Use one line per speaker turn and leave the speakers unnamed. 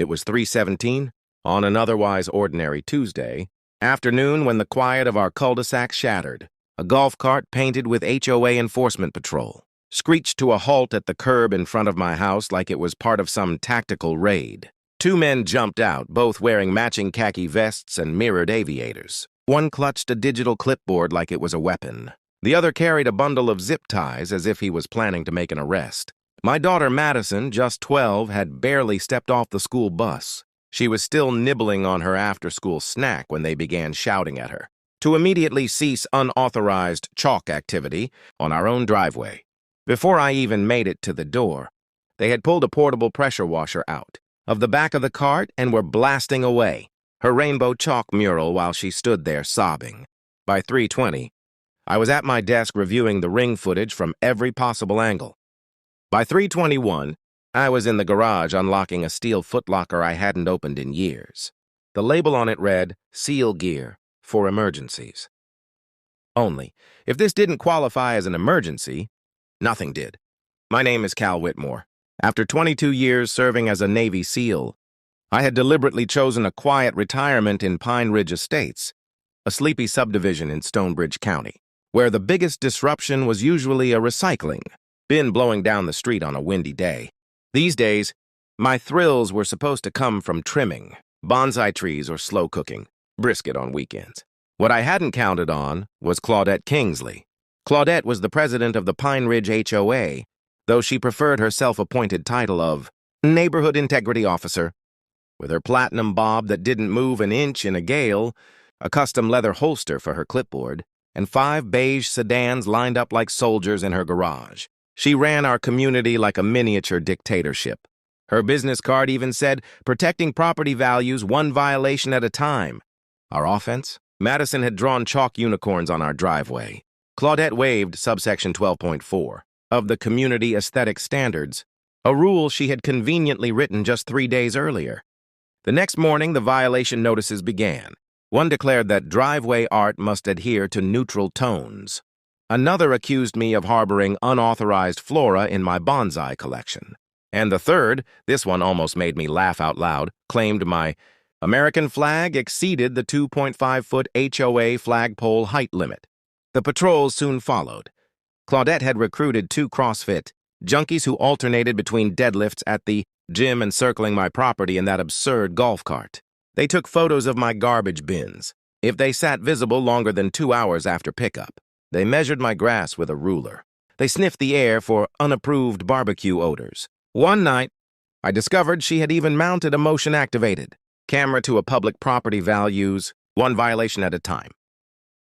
It was 3:17, on an otherwise ordinary Tuesday, afternoon when the quiet of our cul-de-sac shattered. A golf cart painted with HOA enforcement patrol screeched to a halt at the curb in front of my house like it was part of some tactical raid. Two men jumped out, both wearing matching khaki vests and mirrored aviators. One clutched a digital clipboard like it was a weapon. The other carried a bundle of zip ties as if he was planning to make an arrest. My daughter Madison, just 12, had barely stepped off the school bus. She was still nibbling on her after-school snack when they began shouting at her to immediately cease unauthorized chalk activity on our own driveway. Before I even made it to the door, they had pulled a portable pressure washer out of the back of the cart and were blasting away her rainbow chalk mural while she stood there sobbing. By 3:20, I was at my desk reviewing the ring footage from every possible angle. By 3:21, I was in the garage unlocking a steel footlocker I hadn't opened in years. The label on it read, "Seal Gear for Emergencies." Only, if this didn't qualify as an emergency, nothing did. My name is Cal Whitmore. After 22 years serving as a Navy SEAL, I had deliberately chosen a quiet retirement in Pine Ridge Estates, a sleepy subdivision in Stonebridge County, where the biggest disruption was usually a recycling bin blowing down the street on a windy day. These days, my thrills were supposed to come from trimming, bonsai trees, or slow cooking brisket on weekends. What I hadn't counted on was Claudette Kingsley. Claudette was the president of the Pine Ridge HOA, though she preferred her self-appointed title of Neighborhood Integrity Officer. With her platinum bob that didn't move an inch in a gale, a custom leather holster for her clipboard, and 5 beige sedans lined up like soldiers in her garage, she ran our community like a miniature dictatorship. Her business card even said, "Protecting property values, one violation at a time." Our offense? Madison had drawn chalk unicorns on our driveway. Claudette waived subsection 12.4 of the Community Aesthetic Standards, a rule she had conveniently written just 3 days earlier. The next morning, the violation notices began. One declared that driveway art must adhere to neutral tones. Another accused me of harboring unauthorized flora in my bonsai collection. And the third, this one almost made me laugh out loud, claimed my American flag exceeded the 2.5-foot HOA flagpole height limit. The patrols soon followed. Claudette had recruited 2 CrossFit junkies who alternated between deadlifts at the gym and circling my property in that absurd golf cart. They took photos of my garbage bins, if they sat visible longer than 2 hours after pickup. They measured my grass with a ruler. They sniffed the air for unapproved barbecue odors. One night, I discovered she had even mounted a motion-activated camera to a public property values, one violation at a time